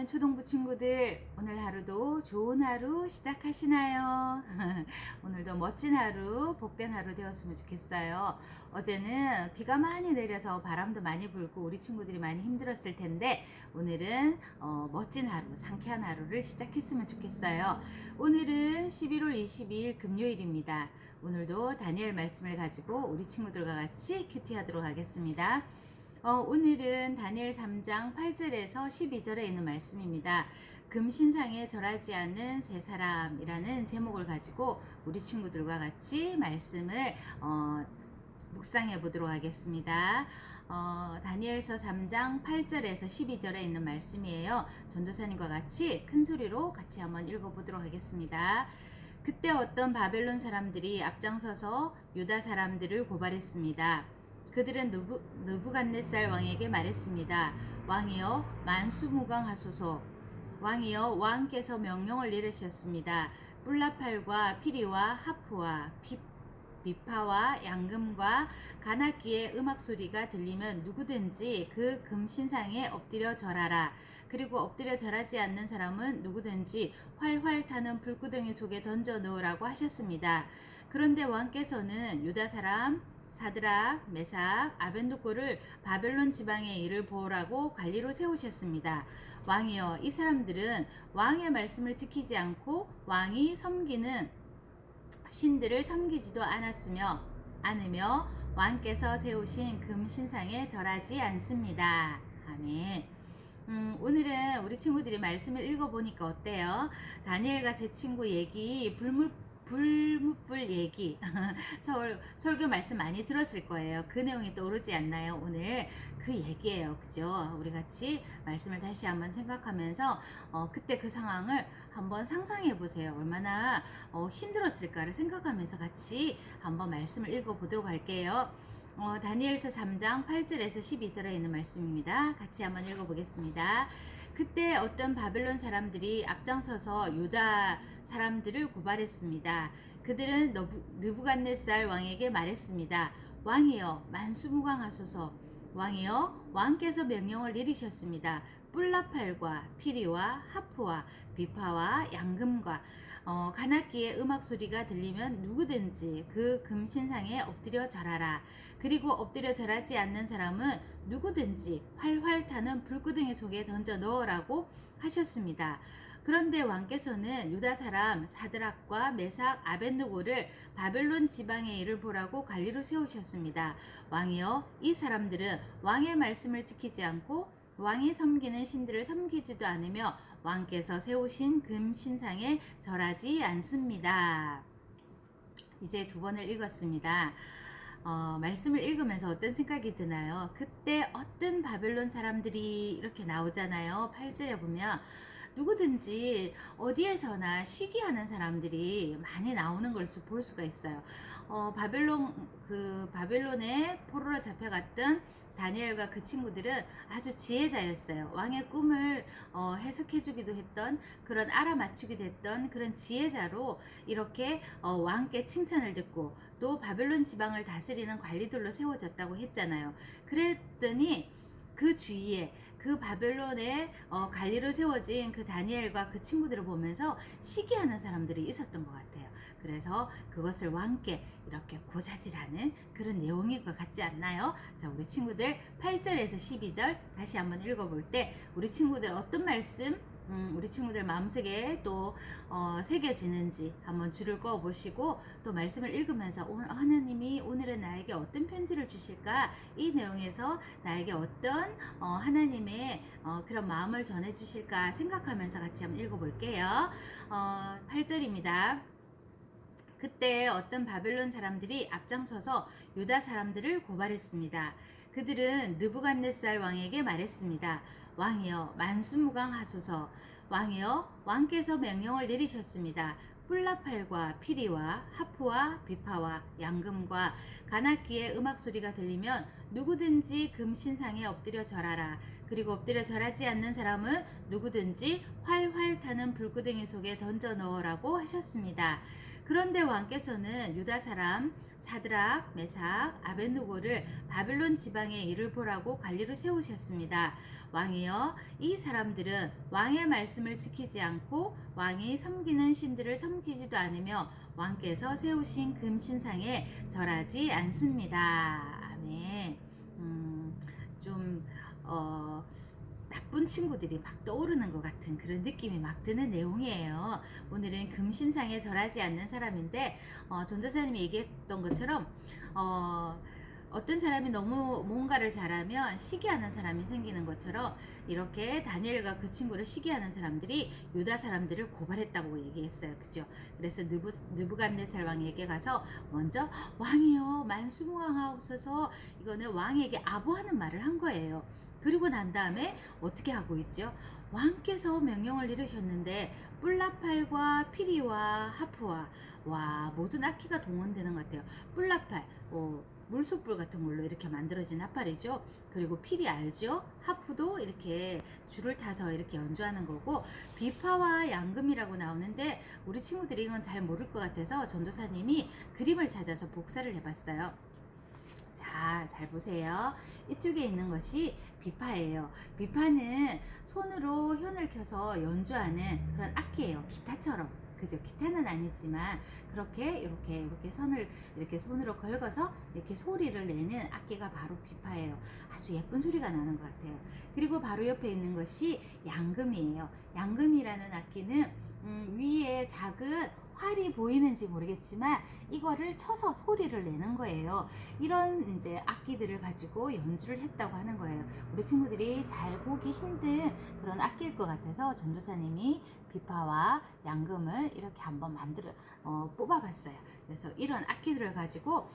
사랑하는 초등부 친구들, 오늘 하루도 좋은 하루 시작하시나요? 오늘도 멋진 하루, 복된 하루 되었으면 좋겠어요. 어제는 비가 많이 내려서 바람도 많이 불고 우리 친구들이 많이 힘들었을 텐데 오늘은 멋진 하루, 상쾌한 하루를 시작했으면 좋겠어요. 오늘은 11월 22일 금요일입니다. 오늘도 다니엘 말씀을 가지고 우리 친구들과 같이 큐티하도록 하겠습니다. 오늘은 다니엘 3장 8절에서 12절에 있는 말씀입니다. 금신상에 절하지 않는 세 사람이라는 제목을 가지고 우리 친구들과 같이 말씀을 묵상해 보도록 하겠습니다. 다니엘서 3장 8절에서 12절에 있는 말씀이에요. 전도사님과 같이 큰 소리로 같이 한번 읽어보도록 하겠습니다. 그때 어떤 바벨론 사람들이 앞장서서 유다 사람들을 고발했습니다. 그들은 느부갓네살 왕에게 말했습니다. 왕이여 만수무강하소서. 왕이여 왕께서 명령을 내리셨습니다. 뿔라팔과 피리와 하프와 비파와 양금과 관악기의 음악 소리가 들리면 누구든지 그 금신상에 엎드려 절하라. 그리고 엎드려 절하지 않는 사람은 누구든지 활활 타는 불구덩이 속에 던져 넣으라고 하셨습니다. 그런데 왕께서는 유다 사람 사드락, 메삭, 아벤노고를 바벨론 지방의 일을 보라고 관리로 세우셨습니다. 왕이여, 이 사람들은 왕의 말씀을 지키지 않고 왕이 섬기는 신들을 섬기지도 않으며 왕께서 세우신 금신상에 절하지 않습니다. 아멘. 오늘은 우리 친구들이 말씀을 읽어보니까 어때요? 다니엘과 제 친구 얘기, 불무불 얘기 설교 말씀 많이 들었을 거예요. 그 내용이 떠오르지 않나요? 오늘 그 얘기예요. 그죠? 우리 같이 말씀을 다시 한번 생각하면서 그때 그 상황을 한번 상상해 보세요. 얼마나 힘들었을까를 생각하면서 같이 한번 말씀을 읽어보도록 할게요. 다니엘서 3장 8절에서 12절에 있는 말씀입니다. 같이 한번 읽어보겠습니다. 그때 어떤 바벨론 사람들이 앞장서서 유다 사람들을 고발했습니다. 그들은 느부갓네살 왕에게 말했습니다. 왕이여 만수무강하소서. 왕이여 왕께서 명령을 내리셨습니다. 뿔라팔과 피리와 하프와 비파와 양금과 관악기의 음악 소리가 들리면 누구든지 그 금신상에 엎드려 절하라. 그리고 엎드려 절하지 않는 사람은 누구든지 활활 타는 불구덩이 속에 던져 넣으라고 하셨습니다. 그런데 왕께서는 유다 사람 사드락과 메삭 아벤누고를 바벨론 지방의 일을 보라고 관리로 세우셨습니다. 왕이여, 이 사람들은 왕의 말씀을 지키지 않고 왕이 섬기는 신들을 섬기지도 않으며 왕께서 세우신 금신상에 절하지 않습니다. 이제 두 번을 읽었습니다. 말씀을 읽으면서 어떤 생각이 드나요? 그때 어떤 바벨론 사람들이 이렇게 나오잖아요. 8절에 보면 누구든지 어디에서나 시기하는 사람들이 많이 나오는 걸 볼 수가 있어요. 바벨론에 포로로 잡혀갔던 다니엘과 그 친구들은 아주 지혜자였어요. 왕의 꿈을 해석해주기도 했던, 그런 알아맞추기도 했던 그런 지혜자로 이렇게 왕께 칭찬을 듣고 또 바벨론 지방을 다스리는 관리들로 세워졌다고 했잖아요. 그랬더니 그 주위에 그 바벨론의 관리로 세워진 그 다니엘과 그 친구들을 보면서 시기하는 사람들이 있었던 것 같아요. 그래서 그것을 왕께 이렇게 고자질하는 그런 내용인 것 같지 않나요? 자, 우리 친구들 8절에서 12절 다시 한번 읽어볼 때 우리 친구들 어떤 말씀 우리 친구들 마음속에 또 새겨지는지 한번 줄을 그어 보시고 또 말씀을 읽으면서 하나님이 오늘은 나에게 어떤 편지를 주실까, 이 내용에서 나에게 어떤 하나님의 그런 마음을 전해 주실까 생각하면서 같이 한번 읽어볼게요. 8절입니다. 그때 어떤 바벨론 사람들이 앞장서서 유다 사람들을 고발했습니다. 그들은 느부갓네살 왕에게 말했습니다. 왕이여 만수무강하소서. 왕이여 왕께서 명령을 내리셨습니다. 뿔라팔과 피리와 하프와 비파와 양금과 관악기의 음악 소리가 들리면 누구든지 금신상에 엎드려 절하라. 그리고 엎드려 절하지 않는 사람은 누구든지 활활 타는 불구덩이 속에 던져 넣으라고 하셨습니다. 그런데 왕께서는 유다 사람 사드락, 메삭, 아벳노고를 바벨론 지방의 일을 보라고 관리로 세우셨습니다. 왕이여, 이 사람들은 왕의 말씀을 지키지 않고 왕이 섬기는 신들을 섬기지도 않으며 왕께서 세우신 금신상에 절하지 않습니다. 아멘. 좀 나쁜 친구들이 막 떠오르는 것 같은 그런 느낌이 막 드는 내용이에요. 오늘은 금신상에 절하지 않는 사람인데 전도사님이 얘기했던 것처럼 어떤 사람이 너무 뭔가를 잘하면 시기하는 사람이 생기는 것처럼 이렇게 다니엘과 그 친구를 시기하는 사람들이 유다 사람들을 고발했다고 얘기했어요. 그죠? 그래서 느부갓네살 왕에게 가서 먼저 왕이여 만수무강하옵소서, 이거는 왕에게 아부하는 말을 한 거예요. 그리고 난 다음에 어떻게 하고 있죠? 왕께서 명령을 내리셨는데 뿔나팔과 피리와 하프와 모든 악기가 동원되는 것 같아요. 뿔나팔, 물소불 같은 걸로 이렇게 만들어진 나팔이죠. 그리고 피리 알죠? 하프도 이렇게 줄을 타서 이렇게 연주하는 거고, 비파와 양금이라고 나오는데 우리 친구들이 이건 잘 모를 것 같아서 전도사님이 그림을 찾아서 복사를 해봤어요. 자, 잘 보세요. 이쪽에 있는 것이 비파예요. 비파는 손으로 현을 켜서 연주하는 그런 악기예요. 기타처럼. 그죠? 기타는 아니지만 그렇게 이렇게 선을 이렇게 손으로 긁어서 이렇게 소리를 내는 악기가 바로 비파예요. 아주 예쁜 소리가 나는 것 같아요. 그리고 바로 옆에 있는 것이 양금이에요. 양금이라는 악기는 위에 작은 활이 보이는지 모르겠지만 이거를 쳐서 소리를 내는 거예요. 이런 이제 악기들을 가지고 연주를 했다고 하는 거예요. 우리 친구들이 잘 보기 힘든 그런 악기일 것 같아서 전도사님이 비파와 양금을 이렇게 한번 뽑아봤어요. 그래서 이런 악기들을 가지고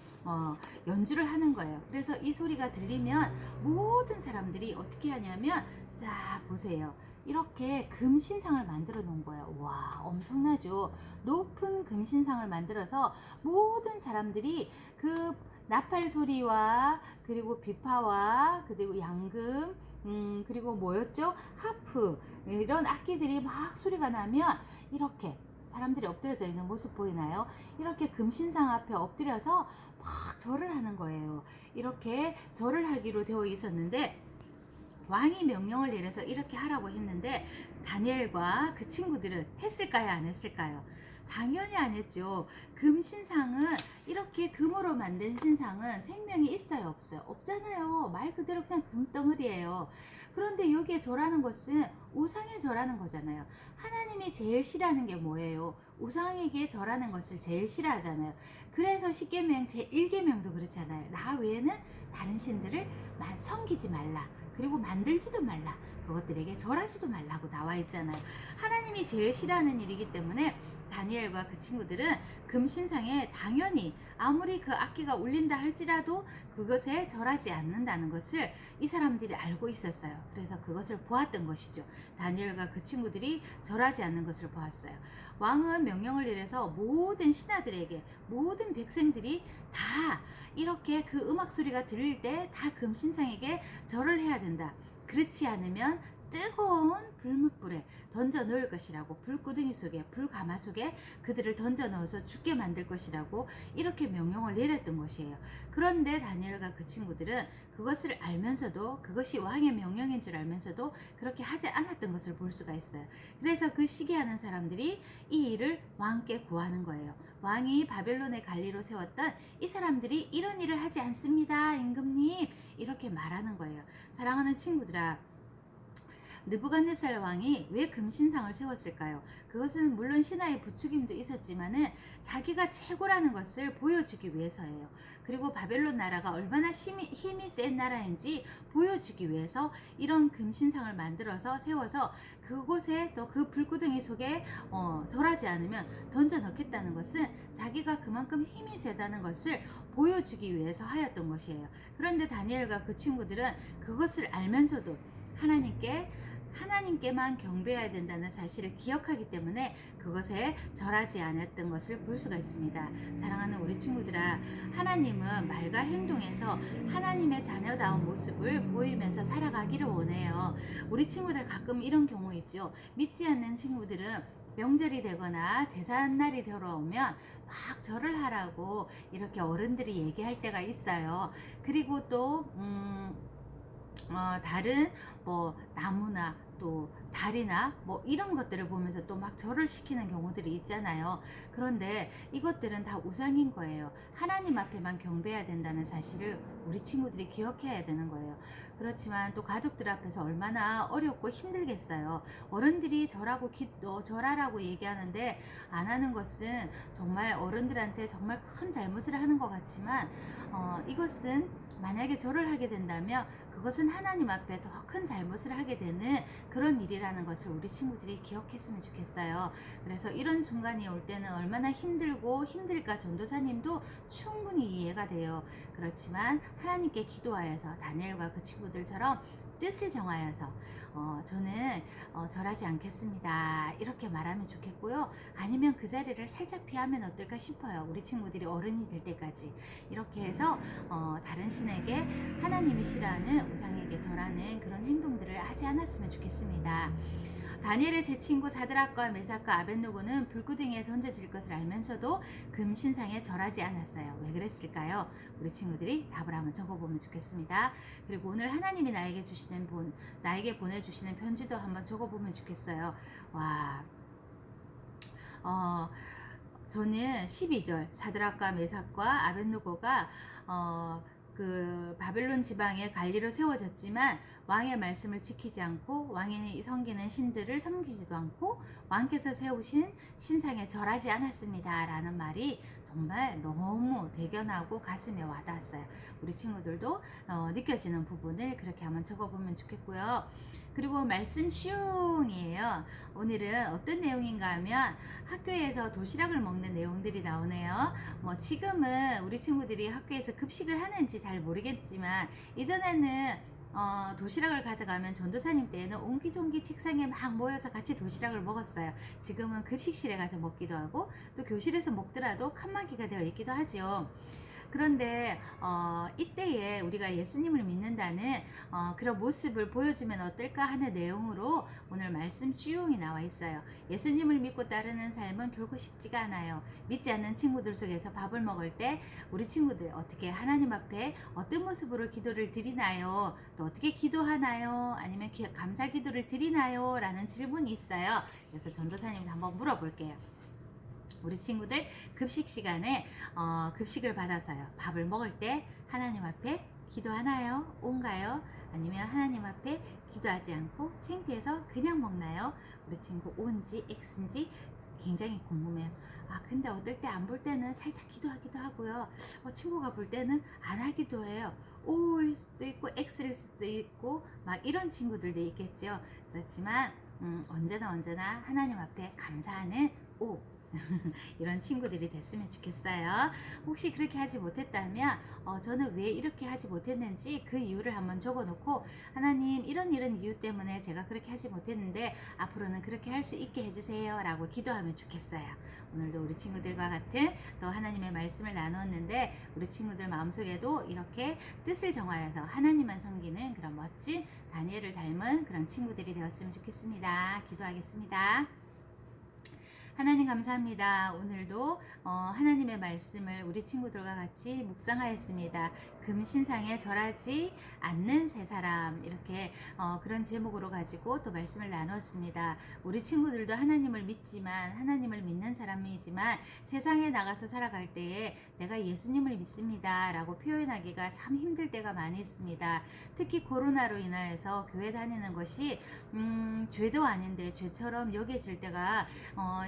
연주를 하는 거예요. 그래서 이 소리가 들리면 모든 사람들이 어떻게 하냐면, 자 보세요. 이렇게 금신상을 만들어 놓은 거예요. 와, 엄청나죠? 높은 금신상을 만들어서 모든 사람들이 그 나팔 소리와 그리고 비파와 그리고 양금, 그리고 뭐였죠? 하프, 이런 악기들이 막 소리가 나면 이렇게 사람들이 엎드려져 있는 모습 보이나요? 이렇게 금신상 앞에 엎드려서 막 절을 하는 거예요. 이렇게 절을 하기로 되어 있었는데 왕이 명령을 내려서 이렇게 하라고 했는데 다니엘과 그 친구들은 했을까요? 안 했을까요? 당연히 안 했죠. 금신상은, 이렇게 금으로 만든 신상은 생명이 있어요, 없어요? 없잖아요. 말 그대로 그냥 금덩어리예요. 그런데 여기에 절하는 것은 우상에 절하는 거잖아요. 하나님이 제일 싫어하는 게 뭐예요? 우상에게 절하는 것을 제일 싫어하잖아요. 그래서 십계명 제1계명도 그렇잖아요. 나 외에는 다른 신들을 섬기지 말라. 그리고 만들지도 말라. 그것들에게 절하지도 말라고 나와 있잖아요. 하나님이 제일 싫어하는 일이기 때문에 다니엘과 그 친구들은 금신상에 당연히 아무리 그 악기가 울린다 할지라도 그것에 절하지 않는다는 것을 이 사람들이 알고 있었어요. 그래서 그것을 보았던 것이죠. 다니엘과 그 친구들이 절하지 않는 것을 보았어요. 왕은 명령을 내려서 모든 신하들에게, 모든 백성들이 다 이렇게 그 음악 소리가 들릴 때 다 금신상에게 절을 해야 된다. 그렇지 않으면 뜨거운 불뭇불에 던져 넣을 것이라고, 불구덩이 속에, 불가마 속에 그들을 던져 넣어서 죽게 만들 것이라고 이렇게 명령을 내렸던 것이에요. 그런데 다니엘과 그 친구들은 그것을 알면서도, 그것이 왕의 명령인 줄 알면서도 그렇게 하지 않았던 것을 볼 수가 있어요. 그래서 그 시기하는 사람들이 이 일을 왕께 구하는 거예요. 왕이 바벨론의 관리로 세웠던 이 사람들이 이런 일을 하지 않습니다, 임금님, 이렇게 말하는 거예요. 사랑하는 친구들아, 느부갓네살 왕이 왜 금신상을 세웠을까요? 그것은 물론 신하의 부추김도 있었지만은 자기가 최고라는 것을 보여주기 위해서예요. 그리고 바벨론 나라가 얼마나 힘이 센 나라인지 보여주기 위해서 이런 금신상을 만들어서 세워서 그곳에, 또 그 불구덩이 속에 절하지 않으면 던져 넣겠다는 것은 자기가 그만큼 힘이 세다는 것을 보여주기 위해서 하였던 것이에요. 그런데 다니엘과 그 친구들은 그것을 알면서도 하나님께만 경배해야 된다는 사실을 기억하기 때문에 그것에 절하지 않았던 것을 볼 수가 있습니다. 사랑하는 우리 친구들아, 하나님은 말과 행동에서 하나님의 자녀다운 모습을 보이면서 살아가기를 원해요. 우리 친구들 가끔 이런 경우 있죠. 믿지 않는 친구들은 명절이 되거나 제삿날이 들어오면 막 절을 하라고 이렇게 어른들이 얘기할 때가 있어요. 그리고 또 다른 뭐 나무나 또 달이나 뭐 이런 것들을 보면서 또 막 절을 시키는 경우들이 있잖아요. 그런데 이것들은 다 우상인 거예요. 하나님 앞에만 경배해야 된다는 사실을 우리 친구들이 기억해야 되는 거예요. 그렇지만 또 가족들 앞에서 얼마나 어렵고 힘들겠어요. 어른들이 절하라고 얘기하는데 안 하는 것은 정말 어른들한테 정말 큰 잘못을 하는 것 같지만 이것은 만약에 절을 하게 된다면 그것은 하나님 앞에 더 큰 잘못을 하게 되는 그런 일이라는 것을 우리 친구들이 기억했으면 좋겠어요. 그래서 이런 순간이 올 때는 얼마나 힘들고 힘들까 전도사님도 충분히 이해가 돼요. 그렇지만 하나님께 기도하여서 다니엘과 그 친구들처럼 뜻을 정하여서 저는 절하지 않겠습니다. 이렇게 말하면 좋겠고요. 아니면 그 자리를 살짝 피하면 어떨까 싶어요. 우리 친구들이 어른이 될 때까지. 이렇게 해서 다른 신에게 하나님이 싫어하는 우상에게 절하는 그런 행동들을 하지 않았으면 좋겠습니다. 다니엘의 세 친구 사드락과 메삭과 아벳노고는 불구덩이에 던져질 것을 알면서도 금신상에 절하지 않았어요. 왜 그랬을까요? 우리 친구들이 답을 한번 적어보면 좋겠습니다. 그리고 오늘 하나님이 나에게 보내주시는 편지도 한번 적어보면 좋겠어요. 와, 저는 12절 사드락과 메삭과 아벳노고가 그 바벨론 지방에 관리로 세워졌지만 왕의 말씀을 지키지 않고 왕이 섬기는 신들을 섬기지도 않고 왕께서 세우신 신상에 절하지 않았습니다. 라는 말이 정말 너무 대견하고 가슴에 와닿았어요. 우리 친구들도 느껴지는 부분을 그렇게 한번 적어보면 좋겠고요. 그리고 말씀 쉬웅이에요. 오늘은 어떤 내용인가 하면 학교에서 도시락을 먹는 내용들이 나오네요. 뭐 지금은 우리 친구들이 학교에서 급식을 하는지 잘 모르겠지만 이전에는 도시락을 가져가면 전도사님 때에는 옹기종기 책상에 막 모여서 같이 도시락을 먹었어요. 지금은 급식실에 가서 먹기도 하고 또 교실에서 먹더라도 칸막이가 되어 있기도 하지요. 그런데 이때에 우리가 예수님을 믿는다는 그런 모습을 보여주면 어떨까 하는 내용으로 오늘 말씀 수용이 나와 있어요. 예수님을 믿고 따르는 삶은 결코 쉽지가 않아요. 믿지 않는 친구들 속에서 밥을 먹을 때 우리 친구들 어떻게 하나님 앞에 어떤 모습으로 기도를 드리나요? 또 어떻게 기도하나요? 아니면 감사 기도를 드리나요? 라는 질문이 있어요. 그래서 전도사님한테 한번 물어볼게요. 우리 친구들 급식 시간에 급식을 받아서요. 밥을 먹을 때 하나님 앞에 기도하나요? 온가요? 아니면 하나님 앞에 기도하지 않고 창피해서 그냥 먹나요? 우리 친구 O인지 X인지 굉장히 궁금해요. 근데 어떨 때 안 볼 때는 살짝 기도하기도 하고요. 친구가 볼 때는 안 하기도 해요. O일 수도 있고 X일 수도 있고 막 이런 친구들도 있겠죠. 그렇지만 언제나 하나님 앞에 감사하는 O 이런 친구들이 됐으면 좋겠어요. 혹시 그렇게 하지 못했다면 저는 왜 이렇게 하지 못했는지 그 이유를 한번 적어놓고 하나님 이런 이유 때문에 제가 그렇게 하지 못했는데 앞으로는 그렇게 할 수 있게 해주세요 라고 기도하면 좋겠어요. 오늘도 우리 친구들과 같은 또 하나님의 말씀을 나누었는데 우리 친구들 마음속에도 이렇게 뜻을 정하여서 하나님만 섬기는 그런 멋진 다니엘을 닮은 그런 친구들이 되었으면 좋겠습니다. 기도하겠습니다. 하나님 감사합니다. 오늘도 하나님의 말씀을 우리 친구들과 같이 묵상하였습니다. 금신상에 절하지 않는 세 사람 이렇게 그런 제목으로 가지고 또 말씀을 나눴습니다. 우리 친구들도 하나님을 믿지만 하나님을 믿는 사람이지만 세상에 나가서 살아갈 때에 내가 예수님을 믿습니다 라고 표현하기가 참 힘들 때가 많이 있습니다. 특히 코로나로 인하여서 교회 다니는 것이 죄도 아닌데 죄처럼 여겨질 때가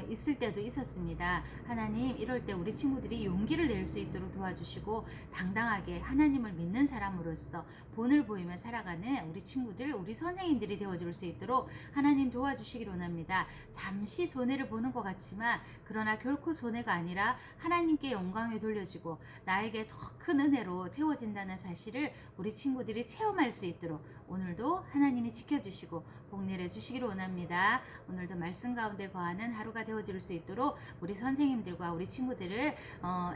있을 때도 있었습니다. 하나님 이럴 때 우리 친구들이 용기를 낼 수 있도록 도와주시고 당당하게 하나님을 믿는 사람으로서 본을 보이며 살아가는 우리 친구들 우리 선생님들이 되어줄 수 있도록 하나님 도와주시기를 원합니다. 잠시 손해를 보는 것 같지만 그러나 결코 손해가 아니라 하나님께 영광을 돌려주고 나에게 더 큰 은혜로 채워진다는 사실을 우리 친구들이 체험할 수 있도록 오늘도 하나님이 지켜주시고 복 내려주시기를 원합니다. 오늘도 말씀 가운데 거하는 하루가 되어줄 수 있도록 우리 선생님들과 우리 친구들을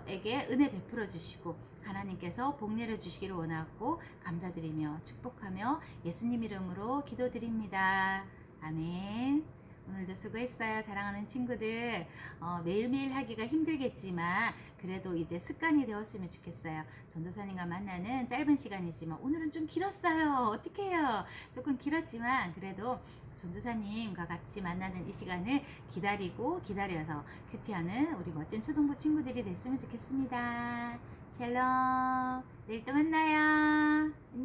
에게 은혜 베풀어 주시고 하나님께서 복 내려주시기를 원하고 감사드리며 축복하며 예수님 이름으로 기도드립니다. 아멘. 오늘도 수고했어요. 사랑하는 친구들. 매일매일 하기가 힘들겠지만 그래도 이제 습관이 되었으면 좋겠어요. 전도사님과 만나는 짧은 시간이지만 오늘은 좀 길었어요. 어떡해요. 조금 길었지만 그래도 전도사님과 같이 만나는 이 시간을 기다려서 큐티하는 우리 멋진 초등부 친구들이 됐으면 좋겠습니다. 샬롬. 내일 또 만나요.